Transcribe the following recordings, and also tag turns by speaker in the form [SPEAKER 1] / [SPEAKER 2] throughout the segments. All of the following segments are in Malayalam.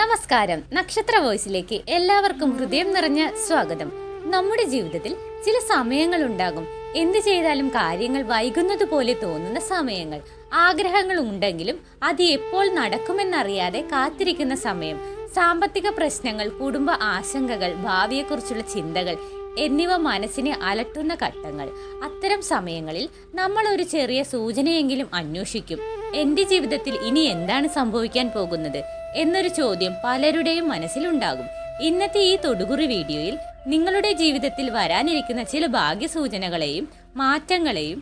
[SPEAKER 1] നമസ്കാരം. നക്ഷത്ര വോയിസിലേക്ക് എല്ലാവർക്കും ഹൃദയം നിറഞ്ഞ സ്വാഗതം. നമ്മുടെ ജീവിതത്തിൽ ചില സമയങ്ങൾ ഉണ്ടാകും. എന്ത് ചെയ്താലും കാര്യങ്ങൾ വൈകുന്നത് പോലെ തോന്നുന്ന സമയങ്ങൾ. ആഗ്രഹങ്ങൾ ഉണ്ടെങ്കിലും അത് എപ്പോൾ നടക്കുമെന്നറിയാതെ കാത്തിരിക്കുന്ന സമയം. സാമ്പത്തിക പ്രശ്നങ്ങൾ, കുടുംബ ആശങ്കകൾ, ഭാവിയെക്കുറിച്ചുള്ള ചിന്തകൾ എന്നിവ മനസ്സിനെ അലട്ടുന്ന ഘട്ടങ്ങൾ. അത്തരം സമയങ്ങളിൽ നമ്മൾ ഒരു ചെറിയ സൂചനയെങ്കിലും അന്വേഷിക്കും. എന്റെ ജീവിതത്തിൽ ഇനി എന്താണ് സംഭവിക്കാൻ പോകുന്നത് എന്നൊരു ചോദ്യം പലരുടെയും മനസ്സിലുണ്ടാകും. ഇന്നത്തെ ഈ തൊടുകുറി വീഡിയോയിൽ നിങ്ങളുടെ ജീവിതത്തിൽ വരാനിരിക്കുന്ന ചില ഭാഗ്യസൂചനകളെയും മാറ്റങ്ങളെയും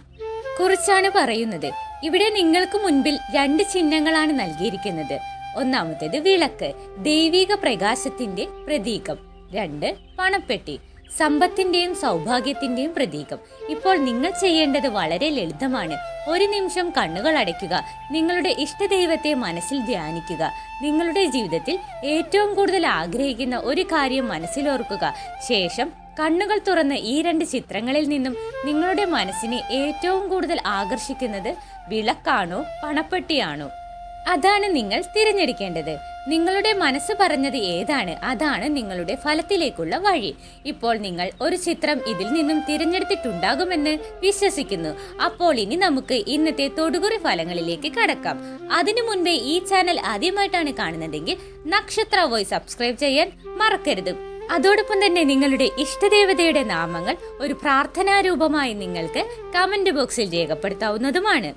[SPEAKER 1] കുറിച്ചാണ് പറയുന്നത്. ഇവിടെ നിങ്ങൾക്ക് മുൻപിൽ 2 ചിഹ്നങ്ങളാണ് നൽകിയിരിക്കുന്നത്. ഒന്നാമത്തേത് വിളക്ക്, ദൈവിക പ്രകാശത്തിന്റെ പ്രതീകം. 2 പണപ്പെട്ടി, സമ്പത്തിന്റെയും സൗഭാഗ്യത്തിന്റെയും പ്രതീകം. ഇപ്പോൾ നിങ്ങൾ ചെയ്യേണ്ടത് വളരെ ലളിതമാണ്. ഒരു നിമിഷം കണ്ണുകൾ അടയ്ക്കുക. നിങ്ങളുടെ ഇഷ്ടദൈവത്തെ മനസ്സിൽ ധ്യാനിക്കുക. നിങ്ങളുടെ ജീവിതത്തിൽ ഏറ്റവും കൂടുതൽ ആഗ്രഹിക്കുന്ന ഒരു കാര്യം മനസ്സിലോർക്കുക. ശേഷം കണ്ണുകൾ തുറന്ന് ഈ 2 ചിത്രങ്ങളിൽ നിന്നും നിങ്ങളുടെ മനസ്സിനെ ഏറ്റവും കൂടുതൽ ആകർഷിക്കുന്നത് വിളക്കാണോ പണപ്പെട്ടിയാണോ? അതാണ് നിങ്ങൾ തിരഞ്ഞെടുക്കേണ്ടത്. നിങ്ങളുടെ മനസ്സ് പറഞ്ഞത് ഏതാണ് അതാണ് നിങ്ങളുടെ ഫലത്തിലേക്കുള്ള വഴി. ഇപ്പോൾ നിങ്ങൾ ഒരു ചിത്രം ഇതിൽ നിന്നും തിരഞ്ഞെടുത്തിട്ടുണ്ടാകുമെന്ന് വിശ്വസിക്കുന്നു. അപ്പോൾ ഇനി നമുക്ക് ഇന്നത്തെ തൊടുകുറി ഫലങ്ങളിലേക്ക് കടക്കാം. അതിനു മുൻപേ ഈ ചാനൽ ആദ്യമായിട്ടാണ് കാണുന്നതെങ്കിൽ നക്ഷത്ര വോയിസ് സബ്സ്ക്രൈബ് ചെയ്യാൻ മറക്കരുത്. അതോടൊപ്പം തന്നെ നിങ്ങളുടെ ഇഷ്ടദേവതയുടെ നാമങ്ങൾ ഒരു പ്രാർത്ഥനാരൂപമായി നിങ്ങൾക്ക് കമന്റ് ബോക്സിൽ രേഖപ്പെടുത്താവുന്നതുമാണ്.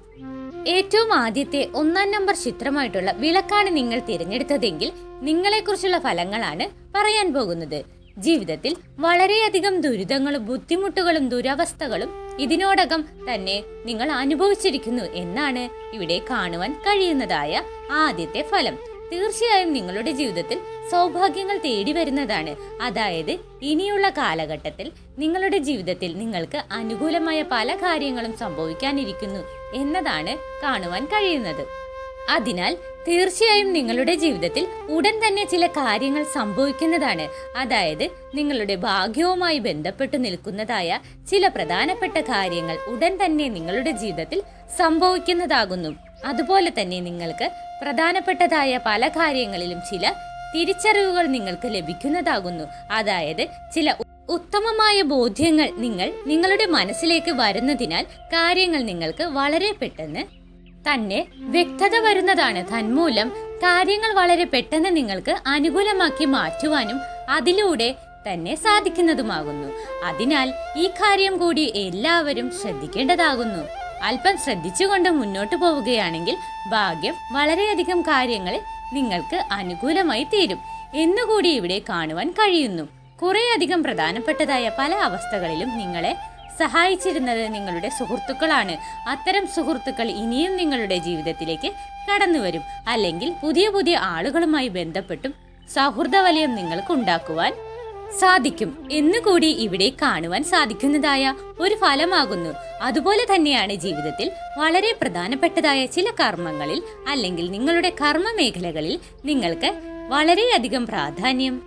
[SPEAKER 1] ഏറ്റവും ആദ്യത്തെ 1-ാം നമ്പർ ചിത്രമായിട്ടുള്ള വിളക്കാണ് നിങ്ങൾ തിരഞ്ഞെടുത്തതെങ്കിൽ നിങ്ങളെക്കുറിച്ചുള്ള ഫലങ്ങളാണ് പറയാൻ പോകുന്നത്. ജീവിതത്തിൽ വളരെയധികം ദുരിതങ്ങളും ബുദ്ധിമുട്ടുകളും ദുരവസ്ഥകളും ഇതിനോടകം തന്നെ നിങ്ങൾ അനുഭവിച്ചിരിക്കുന്നു എന്നാണ് ഇവിടെ കാണുവാൻ കഴിയുന്നതായ ആദ്യത്തെ ഫലം. തീർച്ചയായും നിങ്ങളുടെ ജീവിതത്തിൽ സൗഭാഗ്യങ്ങൾ തേടി വരുന്നതാണ്. അതായത് ഇനിയുള്ള കാലഘട്ടത്തിൽ നിങ്ങളുടെ ജീവിതത്തിൽ നിങ്ങൾക്ക് അനുകൂലമായ പല കാര്യങ്ങളും സംഭവിക്കാനിരിക്കുന്നു എന്നതാണ് കാണുവാൻ കഴിയുന്നത്. അതിനാൽ തീർച്ചയായും നിങ്ങളുടെ ജീവിതത്തിൽ ഉടൻ തന്നെ ചില കാര്യങ്ങൾ സംഭവിക്കുന്നതാണ്. അതായത് നിങ്ങളുടെ ഭാഗ്യവുമായി ബന്ധപ്പെട്ടു നിൽക്കുന്നതായ ചില പ്രധാനപ്പെട്ട കാര്യങ്ങൾ ഉടൻ തന്നെ നിങ്ങളുടെ ജീവിതത്തിൽ സംഭവിക്കുന്നതാകുന്നു. അതുപോലെ തന്നെ നിങ്ങൾക്ക് പ്രധാനപ്പെട്ടതായ പല കാര്യങ്ങളിലും ചില തിരിച്ചറിവുകൾ നിങ്ങൾക്ക് ലഭിക്കുന്നതാകുന്നു. അതായത് ചില ഉത്തമമായ ബോധ്യങ്ങൾ നിങ്ങളുടെ മനസ്സിലേക്ക് വരുന്നതിനാൽ കാര്യങ്ങൾ നിങ്ങൾക്ക് വളരെ പെട്ടെന്ന് തന്നെ വ്യക്തത വരുന്നതാണ്. തന്മൂലം കാര്യങ്ങൾ വളരെ പെട്ടെന്ന് നിങ്ങൾക്ക് അനുകൂലമാക്കി മാറ്റുവാനും അതിലൂടെ തന്നെ സാധിക്കുന്നതുമാകുന്നു. അതിനാൽ ഈ കാര്യം കൂടി എല്ലാവരും ശ്രദ്ധിക്കേണ്ടതാകുന്നു. അല്പം ശ്രദ്ധിച്ചുകൊണ്ട് മുന്നോട്ട് പോവുകയാണെങ്കിൽ ഭാഗ്യം വളരെയധികം കാര്യങ്ങളിൽ നിങ്ങൾക്ക് അനുകൂലമായി തീരും എന്നുകൂടി ഇവിടെ കാണുവാൻ കഴിയുന്നു. കുറേയധികം പ്രധാനപ്പെട്ടതായ പല അവസ്ഥകളിലും നിങ്ങളെ സഹായിച്ചിരുന്നത് നിങ്ങളുടെ സുഹൃത്തുക്കളാണ്. അത്തരം സുഹൃത്തുക്കൾ ഇനിയും നിങ്ങളുടെ ജീവിതത്തിലേക്ക് കടന്നു വരും. അല്ലെങ്കിൽ പുതിയ പുതിയ ആളുകളുമായി ബന്ധപ്പെട്ടും സൗഹൃദ വലയം നിങ്ങൾക്ക് ഉണ്ടാക്കുവാൻ സാധിക്കും എന്നുകൂടി ഇവിടെ കാണുവാൻ സാധിക്കുന്നതായ ഒരു ഫലമാകുന്നു. അതുപോലെ തന്നെയാണ് ജീവിതത്തിൽ വളരെ പ്രധാനപ്പെട്ടതായ ചില കർമ്മങ്ങളിൽ അല്ലെങ്കിൽ നിങ്ങളുടെ കർമ്മ മേഖലകളിൽ നിങ്ങൾക്ക് വളരെയധികം പ്രാധാന്യം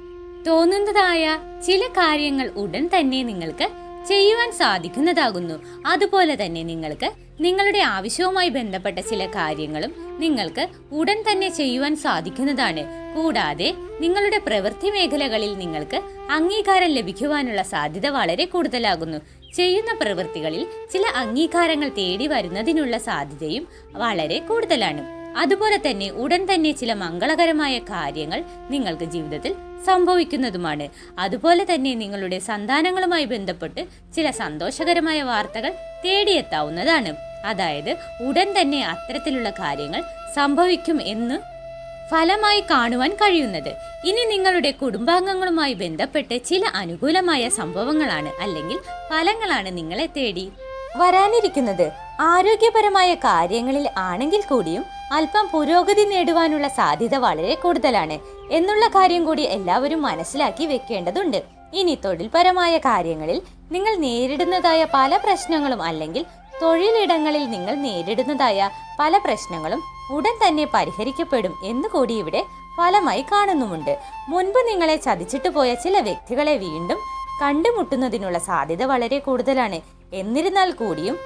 [SPEAKER 1] തോന്നുന്നതായ ചില കാര്യങ്ങൾ ഉടൻ തന്നെ നിങ്ങൾക്ക് ചെയ്യുവാൻ സാധിക്കുന്നതാകുന്നു. അതുപോലെ തന്നെ നിങ്ങൾക്ക് നിങ്ങളുടെ ആവശ്യവുമായി ബന്ധപ്പെട്ട ചില കാര്യങ്ങളും നിങ്ങൾക്ക് ഉടൻ തന്നെ ചെയ്യുവാൻ സാധിക്കുന്നതാണ്. കൂടാതെ നിങ്ങളുടെ പ്രവൃത്തി മേഖലകളിൽ നിങ്ങൾക്ക് അംഗീകാരം ലഭിക്കുവാനുള്ള സാധ്യത വളരെ കൂടുതലാകുന്നു. ചെയ്യുന്ന പ്രവൃത്തികളിൽ ചില അംഗീകാരങ്ങൾ തേടി വരുന്നതിനുള്ള സാധ്യതയും വളരെ കൂടുതലാണ്. അതുപോലെ തന്നെ ഉടൻ തന്നെ ചില മംഗളകരമായ കാര്യങ്ങൾ നിങ്ങൾക്ക് ജീവിതത്തിൽ സംഭവിക്കുന്നതുമാണ്. അതുപോലെ തന്നെ നിങ്ങളുടെ സന്താനങ്ങളുമായി ബന്ധപ്പെട്ട് ചില സന്തോഷകരമായ വാർത്തകൾ തേടിയെത്താവുന്നതാണ്. അതായത് ഉടൻ തന്നെ അത്തരത്തിലുള്ള കാര്യങ്ങൾ സംഭവിക്കും എന്ന് ഫലമായി കാണുവാൻ കഴിയുന്നത്. ഇനി നിങ്ങളുടെ കുടുംബാംഗങ്ങളുമായി ബന്ധപ്പെട്ട് ചില അനുകൂലമായ സംഭവങ്ങളാണ് അല്ലെങ്കിൽ ഫലങ്ങളാണ് നിങ്ങളെ തേടി വരാനിരിക്കുന്നത്. ആരോഗ്യപരമായ കാര്യങ്ങളിൽ ആണെങ്കിൽ കൂടിയും അല്പം പുരോഗതി നേടുവാനുള്ള സാധ്യത വളരെ കൂടുതലാണ് എന്നുള്ള കാര്യം കൂടി എല്ലാവരും മനസ്സിലാക്കി വെക്കേണ്ടതുണ്ട്. ഇനി തൊഴിൽപരമായ കാര്യങ്ങളിൽ നിങ്ങൾ നേരിടുന്നതായ പല പ്രശ്നങ്ങളും അല്ലെങ്കിൽ തൊഴിലിടങ്ങളിൽ നിങ്ങൾ നേരിടുന്നതായ പല പ്രശ്നങ്ങളും ഉടൻ തന്നെ പരിഹരിക്കപ്പെടും എന്നുകൂടി ഇവിടെ ഫലമായി കാണുന്നുമുണ്ട്. മുൻപ് നിങ്ങളെ ചതിച്ചിട്ട് പോയ ചില വ്യക്തികളെ വീണ്ടും കണ്ടുമുട്ടുന്നതിനുള്ള സാധ്യത വളരെ കൂടുതലാണ്. എന്നിരുന്നാൽ കൂടിയും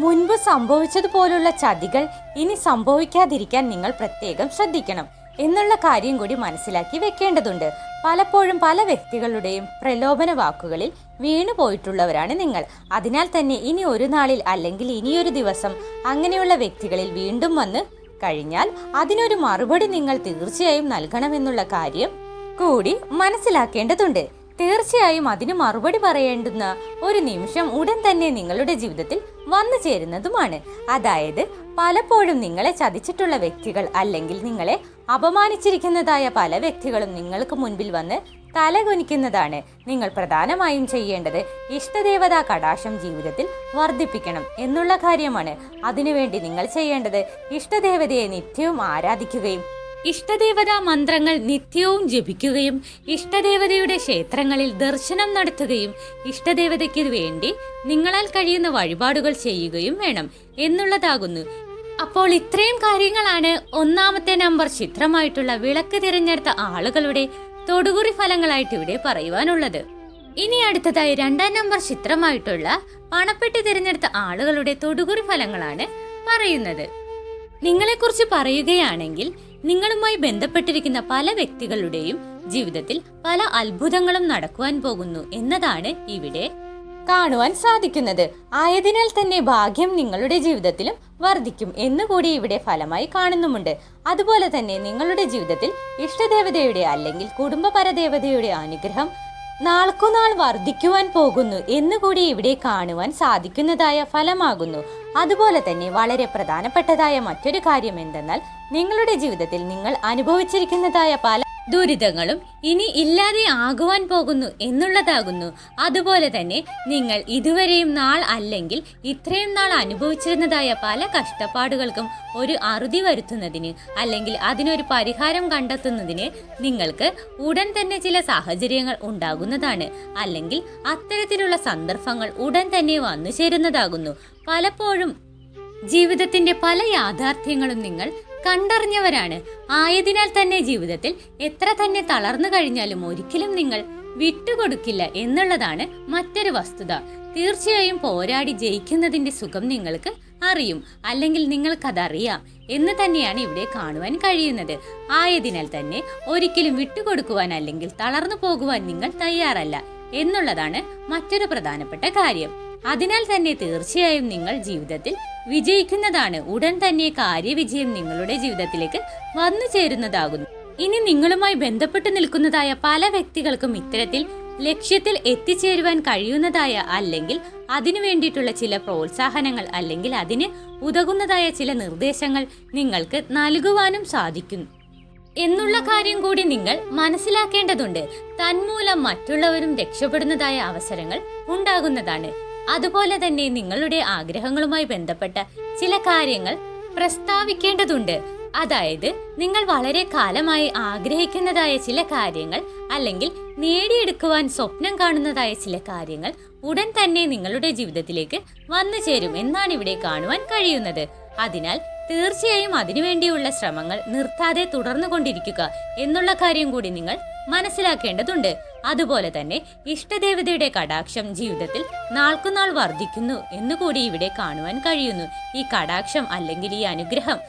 [SPEAKER 1] മുൻപ് സംഭവിച്ചതുപോലുള്ള ചതികൾ ഇനി സംഭവിക്കാതിരിക്കാൻ നിങ്ങൾ പ്രത്യേകം ശ്രദ്ധിക്കണം. എന്നുള്ള കാര്യം കൂടി മനസ്സിലാക്കി വെക്കേണ്ടതുണ്ട്. പലപ്പോഴും പല വ്യക്തികളുടെയും പ്രലോഭന വാക്കുകളിൽ വീണു പോയിട്ടുള്ളവരാണ് നിങ്ങൾ. അതിനാൽ തന്നെ ഇനി ഒരു നാളിൽ അല്ലെങ്കിൽ ഇനിയൊരു ദിവസം അങ്ങനെയുള്ള വ്യക്തികളിൽ വീണ്ടും വന്ന് കഴിഞ്ഞാൽ അതിനൊരു മറുപടി നിങ്ങൾ തീർച്ചയായും നൽകണമെന്നുള്ള കാര്യം കൂടി മനസ്സിലാക്കേണ്ടതുണ്ട്. തീർച്ചയായും അതിന് മറുപടി പറയേണ്ടുന്ന ഒരു നിമിഷം ഉടൻ തന്നെ നിങ്ങളുടെ ജീവിതത്തിൽ വന്നു ചേരുന്നതുമാണ്. അതായത് പലപ്പോഴും നിങ്ങളെ ചതിച്ചിട്ടുള്ള വ്യക്തികൾ അല്ലെങ്കിൽ നിങ്ങളെ അപമാനിച്ചിരിക്കുന്നതായ പല വ്യക്തികളും നിങ്ങൾക്ക് മുൻപിൽ വന്ന് തലകുനിക്കുന്നതാണ്. നിങ്ങൾ പ്രധാനമായും ചെയ്യേണ്ടത് ഇഷ്ടദേവതാ കടാക്ഷം ജീവിതത്തിൽ വർദ്ധിപ്പിക്കണം എന്നുള്ള കാര്യമാണ്. അതിനുവേണ്ടി നിങ്ങൾ ചെയ്യേണ്ടത് ഇഷ്ടദേവതയെ നിത്യവും ആരാധിക്കുകയും ഇഷ്ടദേവതാ മന്ത്രങ്ങൾ നിത്യവും ജപിക്കുകയും ഇഷ്ടദേവതയുടെ ക്ഷേത്രങ്ങളിൽ ദർശനം നടത്തുകയും ഇഷ്ടദേവതയ്ക്ക് വേണ്ടി നിങ്ങളാൽ കഴിയുന്ന വഴിപാടുകൾ ചെയ്യുകയും വേണം എന്നുള്ളതാകുന്നു. അപ്പോൾ ഇത്രയും കാര്യങ്ങളാണ് ഒന്നാമത്തെ നമ്പർ ചിത്രമായിട്ടുള്ള വിളക്ക് തിരഞ്ഞെടുത്ത ആളുകളുടെ തൊടുകുറി ഫലങ്ങളായിട്ട് ഇവിടെ പറയുവാനുള്ളത്. ഇനി അടുത്തതായി രണ്ടാം നമ്പർ ചിത്രമായിട്ടുള്ള പണപ്പെട്ടി തിരഞ്ഞെടുത്ത ആളുകളുടെ തൊടുകുറി ഫലങ്ങളാണ് പറയുന്നത്. നിങ്ങളെക്കുറിച്ച് പറയുകയാണെങ്കിൽ നിങ്ങളുമായി ബന്ധപ്പെട്ടിരിക്കുന്ന പല വ്യക്തികളുടെയും ജീവിതത്തിൽ പല അത്ഭുതങ്ങളും നടക്കുവാൻ പോകുന്നു എന്നതാണ് ഇവിടെ കാണുവാൻ സാധിക്കുന്നത്. ആയതിനാൽ തന്നെ ഭാഗ്യം നിങ്ങളുടെ ജീവിതത്തിലും വർദ്ധിക്കും എന്നുകൂടി ഇവിടെ ഫലമായി കാണുന്നുമുണ്ട്. അതുപോലെ തന്നെ നിങ്ങളുടെ ജീവിതത്തിൽ ഇഷ്ടദേവതയുടെ അല്ലെങ്കിൽ കുടുംബ പരദേവതയുടെ അനുഗ്രഹം നാൾക്കുനാൾ വർദ്ധിക്കുവാൻ പോകുന്നു എന്നുകൂടി ഇവിടെ കാണുവാൻ സാധിക്കുന്നതായ ഫലമാകുന്നു. അതുപോലെ തന്നെ വളരെ പ്രധാനപ്പെട്ടതായ മറ്റൊരു കാര്യം എന്തെന്നാൽ നിങ്ങളുടെ ജീവിതത്തിൽ നിങ്ങൾ അനുഭവിച്ചിരിക്കുന്നതായ പല ദുരിതങ്ങളും ഇനി ഇല്ലാതെ ആകുവാൻ പോകുന്നു എന്നുള്ളതാകുന്നു. അതുപോലെ തന്നെ നിങ്ങൾ ഇതുവരെയും നാൾ അല്ലെങ്കിൽ ഇത്രയും നാൾ അനുഭവിച്ചിരുന്നതായ പല കഷ്ടപ്പാടുകൾക്കും ഒരു അറുതി വരുത്തുന്നതിന് അല്ലെങ്കിൽ അതിനൊരു പരിഹാരം കണ്ടെത്തുന്നതിന് നിങ്ങൾക്ക് ഉടൻ തന്നെ ചില സാഹചര്യങ്ങൾ ഉണ്ടാകുന്നതാണ്. അല്ലെങ്കിൽ അത്തരത്തിലുള്ള സന്ദർഭങ്ങൾ ഉടൻ തന്നെ വന്നു ചേരുന്നതാകുന്നു. പലപ്പോഴും ജീവിതത്തിന്റെ പല യാഥാർത്ഥ്യങ്ങളും നിങ്ങൾ കണ്ടറിഞ്ഞവരാണ്. ആയതിനാൽ തന്നെ ജീവിതത്തിൽ എത്ര തന്നെ തളർന്നു കഴിഞ്ഞാലും ഒരിക്കലും നിങ്ങൾ വിട്ടുകൊടുക്കില്ല എന്നുള്ളതാണ് മറ്റൊരു വസ്തുത. തീർച്ചയായും പോരാടി ജയിക്കുന്നതിന്റെ സുഖം നിങ്ങൾക്ക് അറിയും, അല്ലെങ്കിൽ നിങ്ങൾക്കതറിയാം എന്ന് തന്നെയാണ് ഇവിടെ കാണുവാൻ കഴിയുന്നത്. ആയതിനാൽ തന്നെ ഒരിക്കലും വിട്ടുകൊടുക്കുവാൻ അല്ലെങ്കിൽ തളർന്നു പോകുവാൻ നിങ്ങൾ തയ്യാറല്ല എന്നുള്ളതാണ് മറ്റൊരു പ്രധാനപ്പെട്ട കാര്യം. അതിനാൽ തന്നെ തീർച്ചയായും നിങ്ങൾ ജീവിതത്തിൽ വിജയിക്കുന്നതാണ്. ഉടൻ തന്നെ കാര്യവിജയം നിങ്ങളുടെ ജീവിതത്തിലേക്ക് വന്നു ചേരുന്നതാകുന്നു. ഇനി നിങ്ങളുമായി ബന്ധപ്പെട്ട് നിൽക്കുന്നതായ പല വ്യക്തികൾക്കും ഇത്തരത്തിൽ ലക്ഷ്യത്തിൽ എത്തിച്ചേരുവാൻ കഴിയുന്നതായ അല്ലെങ്കിൽ അതിനു വേണ്ടിയിട്ടുള്ള ചില പ്രോത്സാഹനങ്ങൾ അല്ലെങ്കിൽ അതിന് ഉതകുന്നതായ ചില നിർദ്ദേശങ്ങൾ നിങ്ങൾക്ക് നൽകുവാനും സാധിക്കുന്നു എന്നുള്ള കാര്യം കൂടി നിങ്ങൾ മനസ്സിലാക്കേണ്ടതുണ്ട്. തന്മൂലം മറ്റുള്ളവരും രക്ഷപ്പെടുന്നതായ അവസരങ്ങൾ ഉണ്ടാകുന്നതാണ്. അതുപോലെ തന്നെ നിങ്ങളുടെ ആഗ്രഹങ്ങളുമായി ബന്ധപ്പെട്ട ചില കാര്യങ്ങൾ പ്രസ്താവിക്കേണ്ടതുണ്ട്. അതായത് നിങ്ങൾ വളരെ കാലമായി ആഗ്രഹിക്കുന്നതായ ചില കാര്യങ്ങൾ അല്ലെങ്കിൽ നേടിയെടുക്കുവാൻ സ്വപ്നം കാണുന്നതായ ചില കാര്യങ്ങൾ ഉടൻ തന്നെ നിങ്ങളുടെ ജീവിതത്തിലേക്ക് വന്നു ചേരും എന്നാണ് ഇവിടെ കാണുവാൻ കഴിയുന്നത്. അതിനാൽ തീർച്ചയായും അതിനുവേണ്ടിയുള്ള ശ്രമങ്ങൾ നിർത്താതെ തുടർന്നുകൊണ്ടിരിക്കുക എന്നുള്ള കാര്യം കൂടി നിങ്ങൾ മനസ്സിലാക്കേണ്ടതുണ്ട്. അതുപോലെ തന്നെ ഇഷ്ടദേവതയുടെ കടാക്ഷം ജീവിതത്തിൽ നാൾക്കുനാൾ വർദ്ധിക്കുന്നു എന്നുകൂടി ഇവിടെ കാണുവാൻ കഴിയുന്നു. ഈ കടാക്ഷം അല്ലെങ്കിൽ ഈ അനുഗ്രഹം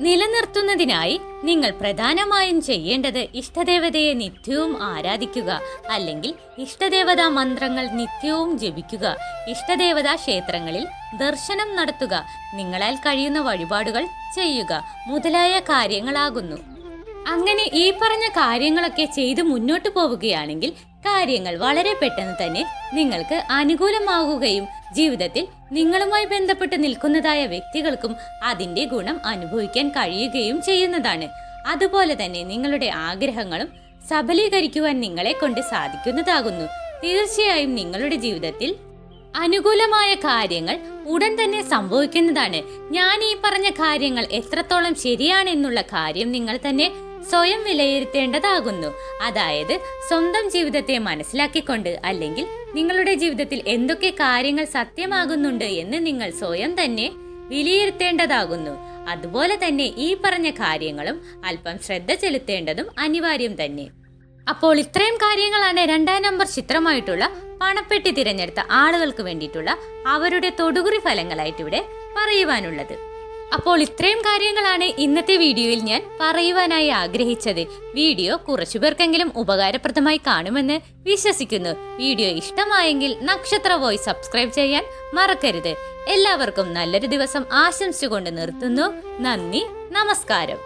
[SPEAKER 1] നിലനിർത്തുന്നതിനായി നിങ്ങൾ പ്രധാനമായും ചെയ്യേണ്ടത് ഇഷ്ടദേവതയെ നിത്യവും ആരാധിക്കുക അല്ലെങ്കിൽ ഇഷ്ടദേവതാ മന്ത്രങ്ങൾ നിത്യവും ജപിക്കുക, ഇഷ്ടദേവതാ ക്ഷേത്രങ്ങളിൽ ദർശനം നടത്തുക, നിങ്ങളാൽ കഴിയുന്ന വഴിപാടുകൾ ചെയ്യുക മുതലായ കാര്യങ്ങളാകുന്നു. അങ്ങനെ ഈ പറഞ്ഞ കാര്യങ്ങളൊക്കെ ചെയ്ത് മുന്നോട്ട് പോവുകയാണെങ്കിൽ കാര്യങ്ങൾ വളരെ പെട്ടെന്ന് തന്നെ നിങ്ങൾക്ക് അനുകൂലമാകുകയും ജീവിതത്തിൽ നിങ്ങളുമായി ബന്ധപ്പെട്ട് നിൽക്കുന്നതായ വ്യക്തികൾക്കും അതിന്റെ ഗുണം അനുഭവിക്കാൻ കഴിയുകയും ചെയ്യുന്നതാണ്. അതുപോലെ തന്നെ നിങ്ങളുടെ ആഗ്രഹങ്ങളും സഫലീകരിക്കുവാൻ നിങ്ങളെ കൊണ്ട് സാധിക്കുന്നതാകുന്നു. തീർച്ചയായും നിങ്ങളുടെ ജീവിതത്തിൽ അനുകൂലമായ കാര്യങ്ങൾ ഉടൻ തന്നെ സംഭവിക്കുന്നതാണ്. ഞാൻ ഈ പറഞ്ഞ കാര്യങ്ങൾ എത്രത്തോളം ശരിയാണെന്നുള്ള കാര്യം നിങ്ങൾ തന്നെ സ്വയം വിലയിരുത്തേണ്ടതാകുന്നു. അതായത് സ്വന്തം ജീവിതത്തെ മനസ്സിലാക്കിക്കൊണ്ട് അല്ലെങ്കിൽ നിങ്ങളുടെ ജീവിതത്തിൽ എന്തൊക്കെ കാര്യങ്ങൾ സത്യമാകുന്നുണ്ട് എന്ന് നിങ്ങൾ സ്വയം തന്നെ വിലയിരുത്തേണ്ടതാകുന്നു. അതുപോലെ തന്നെ ഈ പറഞ്ഞ കാര്യങ്ങളും അല്പം ശ്രദ്ധ ചെലുത്തേണ്ടതും അനിവാര്യം തന്നെ. അപ്പോൾ ഇത്രയും കാര്യങ്ങളാണ് രണ്ടാം നമ്പർ ചിത്രമായിട്ടുള്ള പണപ്പെട്ടി തിരഞ്ഞെടുത്ത ആളുകൾക്ക് വേണ്ടിയിട്ടുള്ള അവരുടെ തൊടുകുറി ഫലങ്ങളായിട്ട് ഇവിടെ പറയുവാനുള്ളത്. അപ്പോൾ ഇത്രയും കാര്യങ്ങളാണ് ഇന്നത്തെ വീഡിയോയിൽ ഞാൻ പറയുവാനായി ആഗ്രഹിച്ചത്. വീഡിയോ കുറച്ചു പേർക്കെങ്കിലും ഉപകാരപ്രദമായി കാണുമെന്ന് വിശ്വസിക്കുന്നു. വീഡിയോ ഇഷ്ടമായെങ്കിൽ നക്ഷത്ര വോയിസ് സബ്സ്ക്രൈബ് ചെയ്യാൻ മറക്കരുത്. എല്ലാവർക്കും നല്ലൊരു ദിവസം ആശംസിച്ചുകൊണ്ട് നിർത്തുന്നു. നന്ദി, നമസ്കാരം.